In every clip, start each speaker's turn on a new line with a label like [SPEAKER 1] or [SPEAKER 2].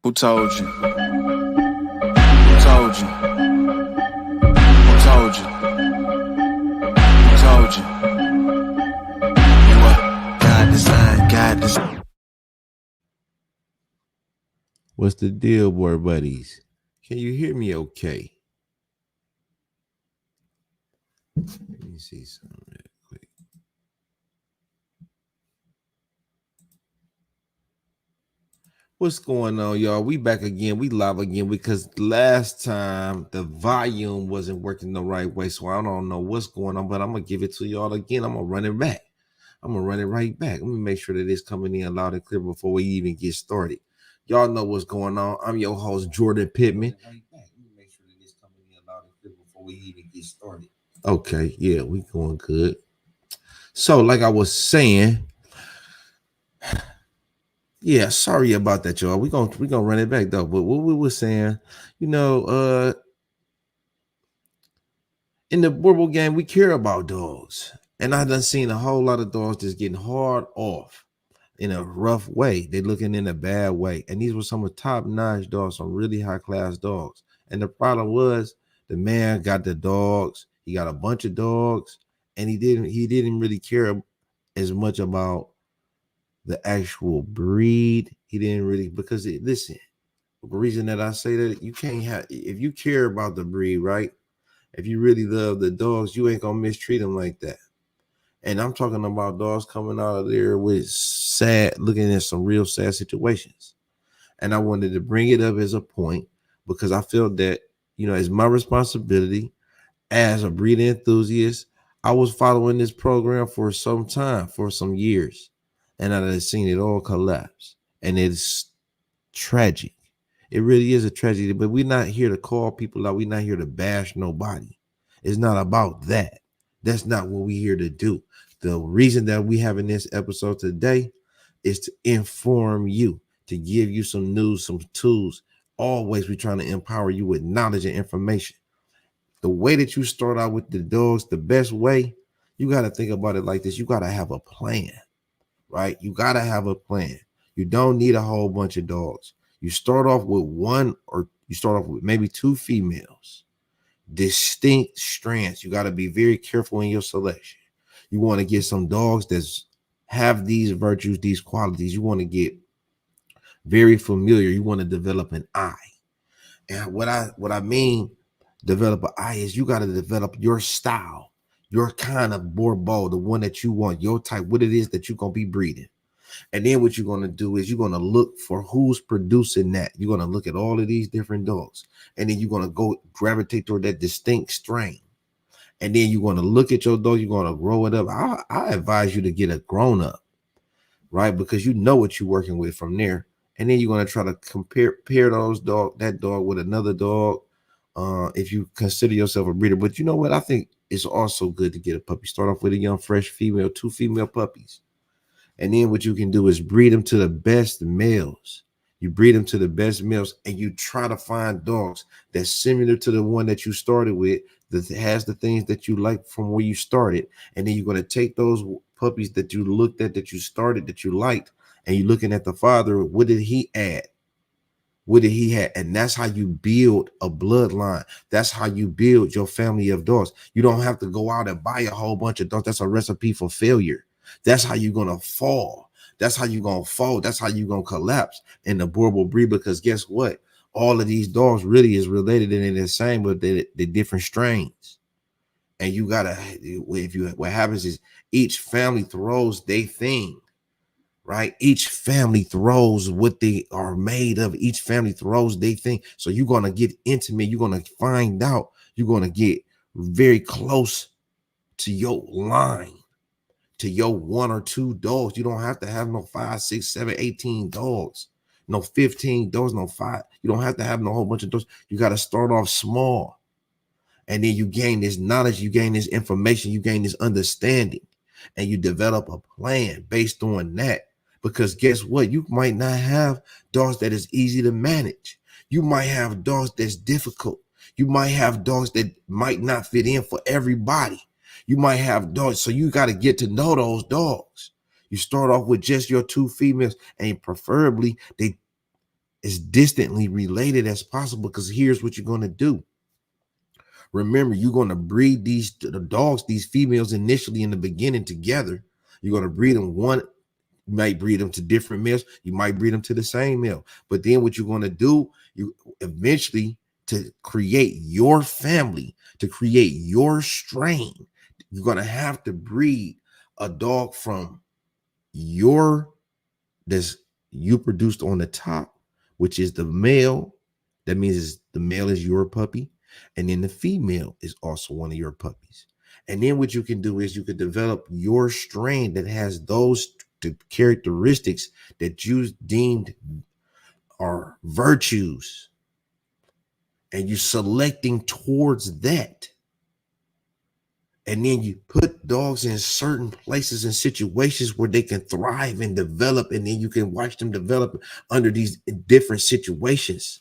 [SPEAKER 1] Who told you? Who told you? Who told you? Who told you? You what? God design.
[SPEAKER 2] What's the deal, boy buddies? Can you hear me okay? Let me see something real quick. What's going on, y'all? We back again. We live again because last time the volume wasn't working the right way. So I don't know what's going on, but I'm going to give it to y'all again. I'm going to run it back. I'm going to run it right back. Let me make sure that it's coming in loud and clear before we even get started. Y'all know what's going on. I'm your host, Jordan Pittman. Let me make sure that it's coming in loud and clear before we even get started. Okay, yeah, we going good. So, like I was saying, yeah, sorry about that, y'all. We gonna run it back though. But what we were saying, in the Boerboel game, we care about dogs, and I done seen a whole lot of dogs just getting hard off in a rough way. They looking in a bad way, and these were some of top-notch dogs, some really high-class dogs. And the problem was the man got the dogs. He got a bunch of dogs, and he didn't really care as much about the actual breed. He didn't really, because listen, the reason that I say that, you can't have, if you care about the breed, right? If you really love the dogs, you ain't gonna mistreat them like that. And I'm talking about dogs coming out of there with looking at some real sad situations. And I wanted to bring it up as a point because I feel that, it's my responsibility as a breeding enthusiast. I was following this program for some time, for some years, and I've seen it all collapse. And it's tragic. It really is a tragedy, but we're not here to call people out. We're not here to bash nobody. It's not about that. That's not what we're here to do. The reason that we having this episode today is to inform you, to give you some news, some tools. Always we're trying to empower you with knowledge and information. The way that you start out with the dogs, the best way, you got to think about it like this. You got to have a plan, right? You got to have a plan. You don't need a whole bunch of dogs. You start off with one, or you start off with maybe two females, distinct strands. You got to be very careful in your selection. You want to get some dogs that have these virtues, these qualities. You want to get very familiar. You want to develop an eye. And what I mean, develop an eye, is you got to develop your style, your kind of Boerboel, the one that you want, your type, what it is that you're going to be breeding. And then what you're going to do is you're going to look for who's producing that. You're going to look at all of these different dogs, and then you're going to go gravitate toward that distinct strain. And then you're going to look at your dog. You're going to grow it up. I advise you to get a grown up, right? Because you know what you're working with from there. And then you're going to try to pair that dog with another dog, if you consider yourself a breeder. But you know what? I think it's also good to get a puppy. Start off with a young, fresh female, 2 female puppies. And then what you can do is breed them to the best males. You breed them to the best males, and you try to find dogs that's similar to the one that you started with, that has the things that you like from where you started. And then you're going to take those puppies that you looked at, that you started, that you liked, and you're looking at the father. What did he add? What did he have? And that's how you build a bloodline. That's how you build your family of dogs. You don't have to go out and buy a whole bunch of dogs. That's a recipe for failure. That's how you're going to fall. That's how you're going to fall. That's how you're going to collapse in the Boerboel breed, because guess what? All of these dogs really is related and they're the same, but they're different strains. And you got to, what happens is each family throws their thing, right? Each family throws what they are made of. Each family throws their thing. So you're going to get intimate. You're going to find out. You're going to get very close to your line, to your 1 or 2 dogs. You don't have to have no 5, 6, 7, 18 dogs, no 15 dogs, no 5. You don't have to have no whole bunch of dogs. You got to start off small. And then you gain this knowledge, you gain this information, you gain this understanding, and you develop a plan based on that. Because guess what? You might not have dogs that is easy to manage. You might have dogs that's difficult. You might have dogs that might not fit in for everybody. You might have dogs, so you got to get to know those dogs. You start off with just your 2 females, and preferably as distantly related as possible, because here's what you're going to do. Remember, you're going to breed the dogs, these females initially in the beginning together. You're going to breed them one. You might breed them to different males. You might breed them to the same male. But then what you're going to do, you eventually, to create your family, to create your strain, you're going to have to breed a dog from your that's you produced on the top, which is the male. That means the male is your puppy, and then the female is also one of your puppies. And then what you can do is you can develop your strain that has those characteristics that you deemed are virtues, and you're selecting towards that. And then you put dogs in certain places and situations where they can thrive and develop, and then you can watch them develop under these different situations,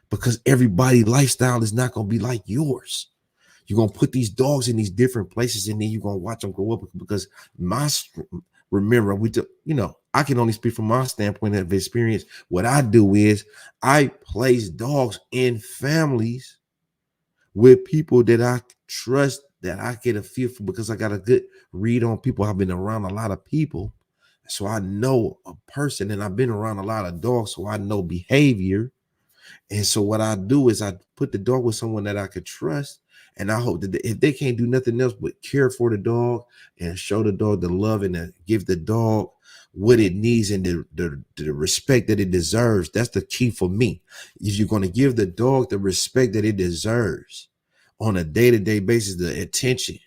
[SPEAKER 2] because everybody's lifestyle is not going to be like yours. You're going to put these dogs in these different places, and then you're going to watch them grow up, because remember, I can only speak from my standpoint of experience. What I do is I place dogs in families with people that I trust, that I get a feel for, because I got a good read on people. I've been around a lot of people, so I know a person, and I've been around a lot of dogs, so I know behavior. And so what I do is I put the dog with someone that I could trust, and I hope that if they can't do nothing else but care for the dog and show the dog the love and give the dog what it needs and the respect that it deserves. That's the key for me. Is you're going to give the dog the respect that it deserves on a day-to-day basis, the attention.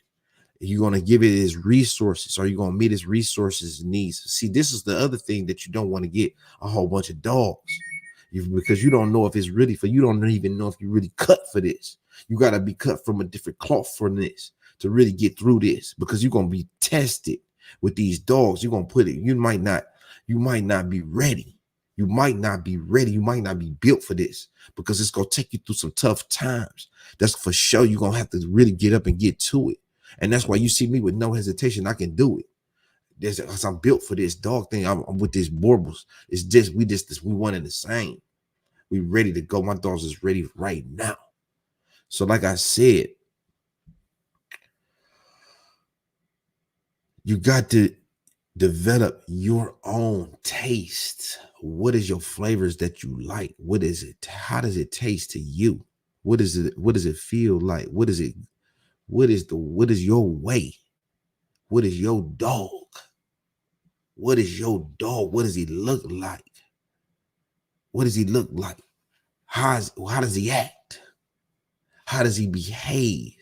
[SPEAKER 2] You're going to give it its resources. Are you going to meet its resources needs? See, this is the other thing that you don't want to get a whole bunch of dogs, because you don't know if it's really for you. Don't even know if you really cut for this. You got to be cut from a different cloth for this to really get through this, because you're going to be tested with these dogs. You're going to put it. You might not be ready. You might not be ready. You might not be built for this, because it's going to take you through some tough times. That's for sure. You're going to have to really get up and get to it. And that's why you see me with no hesitation. I can do it. Because I'm built for this dog thing. I'm with this Boerboels. It's just we one and the same. We ready to go. My dogs is ready right now. So like I said, you got to develop your own taste. What is your flavors that you like? What is it? How does it taste to you? What is it? What does it feel like? What is it? What is your way? What is your dog? What is your dog? What does he look like? What does he look like? How does he act? How does he behave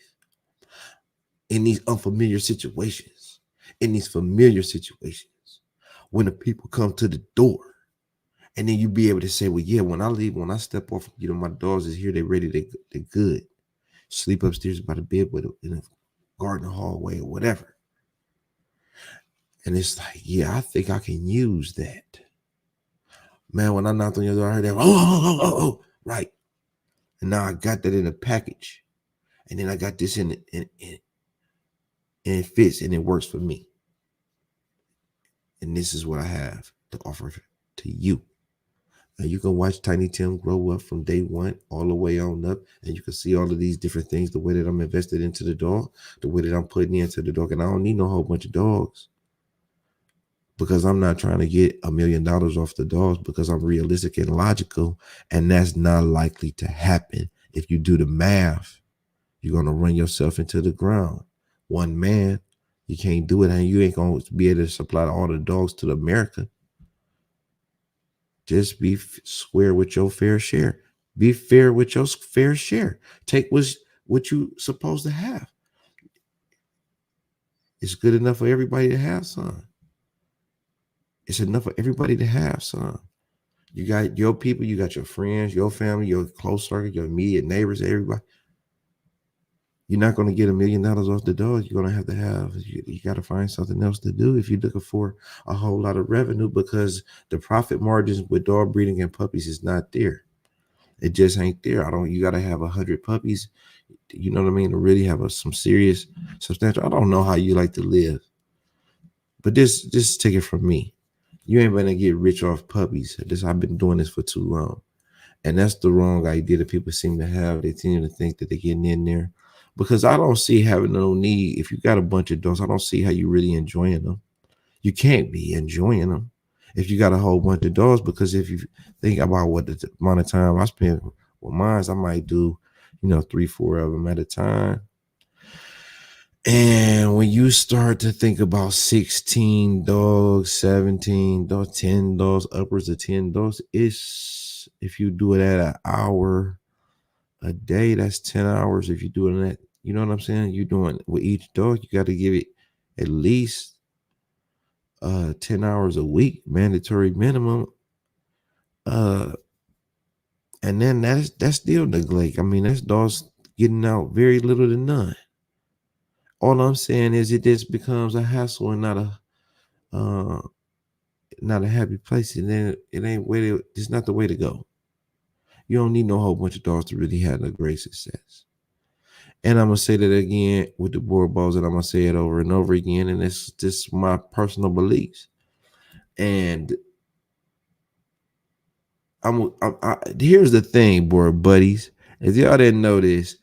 [SPEAKER 2] in these unfamiliar situations? In these familiar situations, when the people come to the door, and then you be able to say, well, yeah, when I leave, when I step off, my dogs is here, they're ready, they're good. Sleep upstairs by the bed in a garden hallway or whatever. And it's like, yeah, I think I can use that. Man, when I knocked on your door, I heard that, oh, right. And now I got that in a package. And then I got this in and it fits and it works for me. And this is what I have to offer to you. And you can watch Tiny Tim grow up from day one all the way on up. And you can see all of these different things, the way that I'm invested into the dog, the way that I'm putting into the dog. And I don't need no whole bunch of dogs, because I'm not trying to get $1 million off the dogs, because I'm realistic and logical. And that's not likely to happen. If you do the math, you're going to run yourself into the ground. One man, you can't do it, and you ain't going to be able to supply all the dogs to America. Just be square with your fair share. Be fair with your fair share. Take what you supposed to have. It's good enough for everybody to have some. It's enough for everybody to have some. You got your people, you got your friends, your family, your close circle, your immediate neighbors, everybody. You're not going to get $1 million off the dog. You're going to have, you got to find something else to do if you're looking for a whole lot of revenue, because the profit margins with dog breeding and puppies is not there. It just ain't there. You got to have 100 puppies, you know what I mean, to really have some serious, substantial. I don't know how you like to live, but just take it from me. You ain't going to get rich off puppies. I've been doing this for too long. And that's the wrong idea that people seem to have. They seem to think that they're getting in there. Because I don't see having no need. If you got a bunch of dogs, I don't see how you really enjoying them. You can't be enjoying them if you got a whole bunch of dogs. Because if you think about what the amount of time I spend with mine, I might do, 3, 4 of them at a time. And when you start to think about 16 dogs, 17 dogs, 10 dogs, upwards of 10 dogs, it's if you do it at an hour a day, that's 10 hours. If you're doing that, you know what I'm saying? You're doing with each dog, you got to give it at least 10 hours a week, mandatory minimum. And then that's still neglect. I mean, that's dogs getting out very little to none. All I'm saying is it just becomes a hassle and uh not a happy place, and then it ain't way to, it's not the way to go. You don't need no whole bunch of dogs to really have a great success. And I'm gonna say that again with the Boerboels, and I'm gonna say it over and over again, and it's just my personal beliefs. And here's the thing, boy, buddies. If y'all didn't know this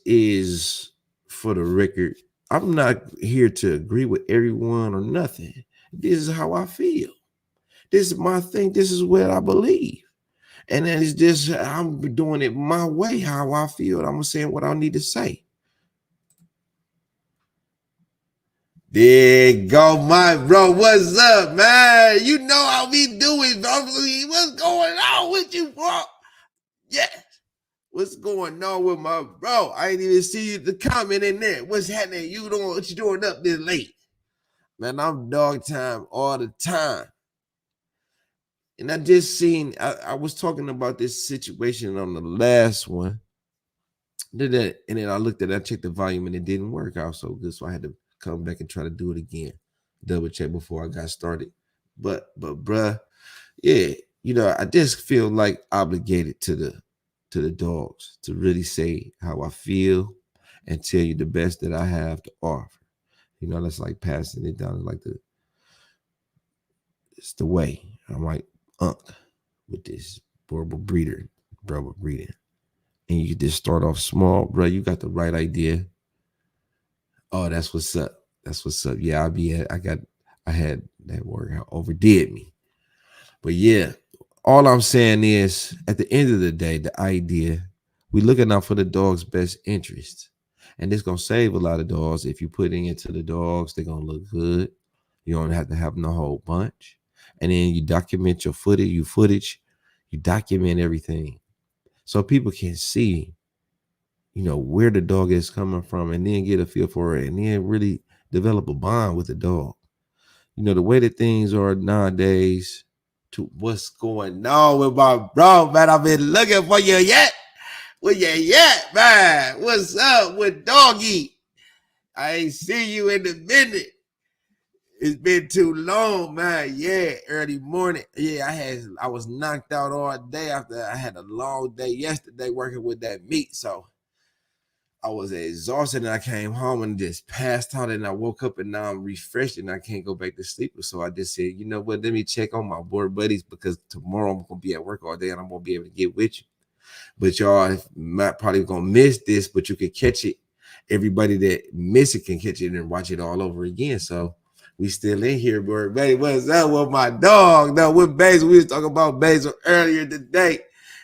[SPEAKER 2] is for the record. I'm not here to agree with everyone or nothing. This is how I feel. This is my thing. This is what I believe. And then it's just, I'm doing it my way, how I feel. I'm saying what I need to say. There you go, my bro. What's up, man? You know how we do it, bro. What's going on with you, bro? Yeah. What's going on with my bro? I ain't even see you the comment in there. What's happening? You doing what you doing up this late? Man, I'm dog time all the time. And I just seen, I was talking about this situation on the last one. Did that, and then I looked at it, I checked the volume, and it didn't work out so good. So I had to come back and try to do it again, double check before I got started. But bruh, yeah, I just feel like obligated to the dogs to really say how I feel and tell you the best that I have to offer. That's like passing it down, like it's the way. I'm like with this Boerboel breeder, breeding. And you just start off small, bro. You got the right idea. Oh, that's what's up. That's what's up. Yeah, I had that work out, overdid me. But yeah, all I'm saying is at the end of the day, the idea, we looking out for the dog's best interest. And it's gonna save a lot of dogs. If you put it into the dogs, they're gonna look good. You don't have to have no whole bunch. And then you document your footage, you document everything. So people can see, where the dog is coming from, and then get a feel for it, and then really develop a bond with the dog. The way that things are nowadays, to what's going on with my bro, man. I've been looking for you yet. Where you yet, man? What's up with doggy? I ain't see you in a minute. It's been too long, man. Yeah, early morning. Yeah, I was knocked out all day after I had a long day yesterday working with that meat. So I was exhausted, and I came home and just passed out, and I woke up, and now I'm refreshed and I can't go back to sleep. So I just said, you know what, let me check on my board buddies, because tomorrow I'm gonna be at work all day and I'm gonna be able to get with you. But y'all might probably gonna miss this, but you can catch it. Everybody that miss it can catch it and watch it all over again. So we still in here, boy. Baby, what's up with my dog? No, with Basil. We was talking about Basil earlier today.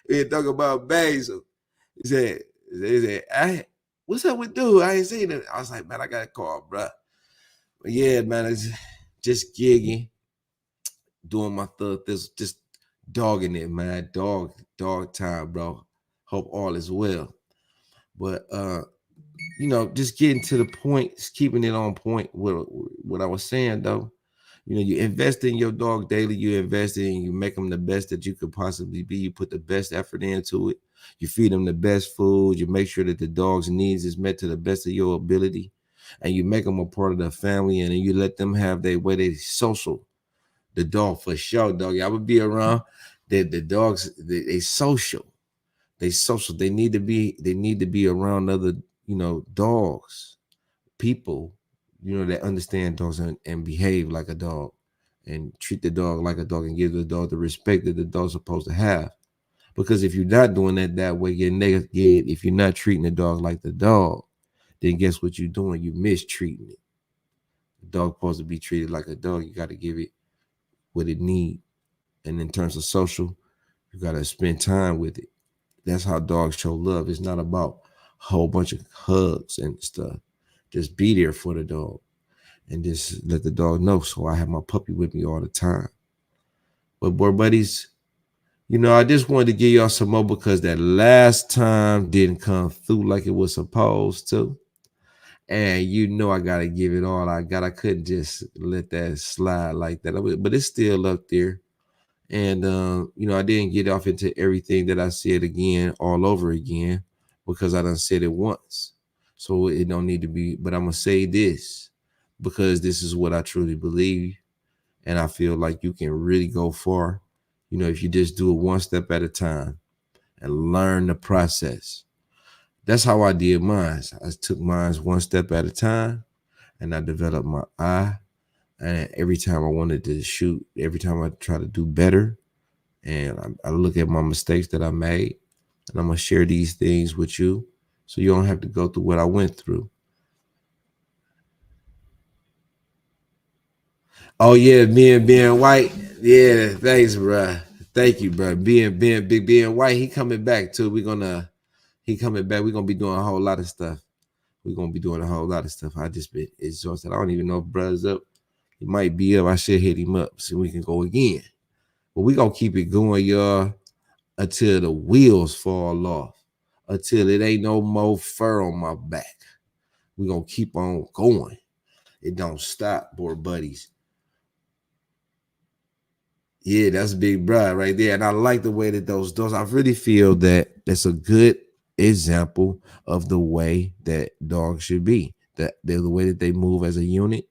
[SPEAKER 2] We were talking about Basil. He said, what's up with dude? I ain't seen him. I was like, man, I got a call, bro. But yeah, man, it's just gigging, doing my thug, just dogging it, man. Dog time, bro. Hope all is well. But just getting to the point, just keeping it on point with what I was saying though. You invest in your dog daily, you invest in, you make them the best that you could possibly be. You put the best effort into it. You feed them the best food. You make sure that the dog's needs is met to the best of your ability. And you make them a part of the family, and then you let them have their way, they social. The dog for sure, dog. I would be around. The dogs, they social. They social. They need to be around other, dogs, people, that understand dogs and behave like a dog and treat the dog like a dog and give the dog the respect that the dog's supposed to have. Because if you're not doing that way, if you're not treating the dog like the dog, then guess what you're doing? You're mistreating it. The dog supposed to be treated like a dog. You got to give it what it needs. And in terms of social, you got to spend time with it. That's how dogs show love. It's not about a whole bunch of hugs and stuff. Just be there for the dog and just let the dog know. So I have my puppy with me all the time. But boy, buddies, I just wanted to give y'all some more because that last time didn't come through like it was supposed to. And I got to give it all I got. I couldn't just let that slide like that. But it's still up there. And, I didn't get off into everything that I said again, all over again, because I done said it once. So it don't need to be, but I'm going to say this because this is what I truly believe. And I feel like you can really go far, if you just do it one step at a time and learn the process. That's how I did mine. I took mine one step at a time and I developed my eye. And every time I wanted to shoot, every time I try to do better, and I look at my mistakes that I made, and I'm going to share these things with you so you don't have to go through what I went through. Oh, yeah, me and Ben White. Yeah, thanks, bro. Thank you, bro. Big Ben White, he coming back, too. He coming back. We're going to be doing a whole lot of stuff. I just been exhausted. I don't even know if brother's up. He might be up. I should hit him up so we can go again. But we're going to keep it going, y'all, until the wheels fall off, until it ain't no more fur on my back. We're going to keep on going. It don't stop, boy, buddies. Yeah, that's Big Brad right there. And I like the way that those I really feel that that's a good example of the way that dogs should be. That they're the way that they move as a unit.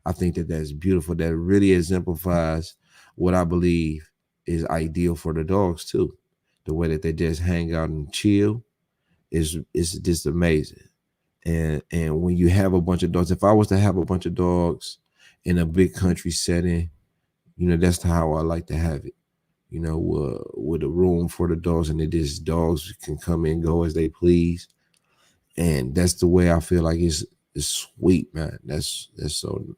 [SPEAKER 2] I think that that's beautiful. That really exemplifies what I believe is ideal for the dogs too. The way that they just hang out and chill is just amazing. And when you have a bunch of dogs, if I was to have a bunch of dogs in a big country setting, that's how I like to have it. With a room for the dogs, and dogs can come and go as they please. And that's the way I feel like it's sweet, man. That's so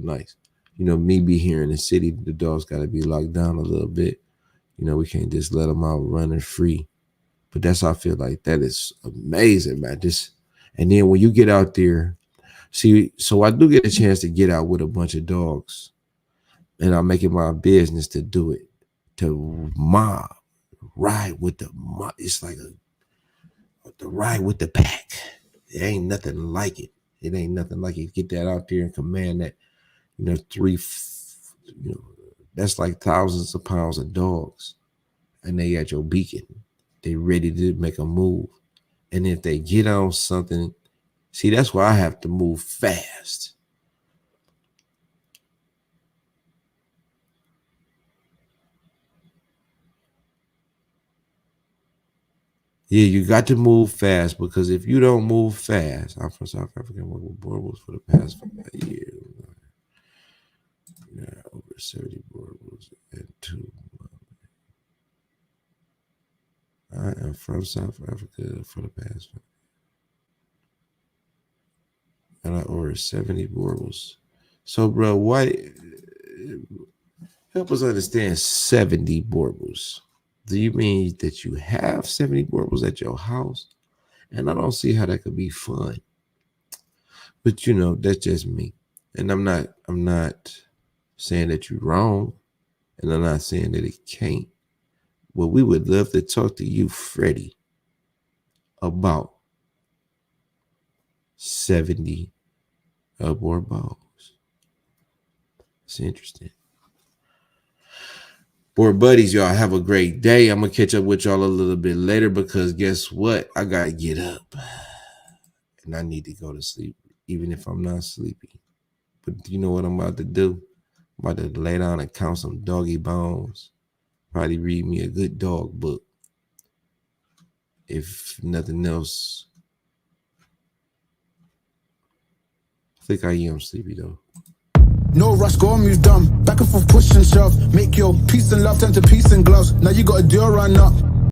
[SPEAKER 2] nice. Me be here in the city, the dogs got to be locked down a little bit. We can't just let them out running free. But that's how I feel like that is amazing, man. And then when you get out there, so I do get a chance to get out with a bunch of dogs, and I'm making my business to do it, to ride with the mob. It's like the ride with the pack. It ain't nothing like it. It ain't nothing like it. Get that out there and command that, that's like thousands of pounds of dogs, and they at your beacon. They ready to make a move. And if they get on something, that's why I have to move fast. Yeah, you got to move fast, because if you don't move fast, I'm from South Africa and worked with Boerboels for the past 5 years. Yeah, over 70 Boerboels and 2. I am from South Africa for the past 5 years. And I ordered 70 Boerboels. So, bro, help us understand 70 Boerboels. Do you mean that you have 70 Boerboels at your house? And I don't see how that could be fun. But that's just me. And I'm not saying that you're wrong. And I'm not saying that it can't. Well, we would love to talk to you, Freddie, about 70 Boerboels. It's interesting. Boy, buddies, y'all have a great day. I'm going to catch up with y'all a little bit later, because guess what? I got to get up and I need to go to sleep, even if I'm not sleepy. But you know what I'm about to do? I'm about to lay down and count some doggy bones. Probably read me a good dog book. If nothing else, I think I am sleepy though.
[SPEAKER 3] No rush, go on, move dumb. Back and forth, push and shove. Make your peace and love turn to peace and gloves. Now you got a deal run up.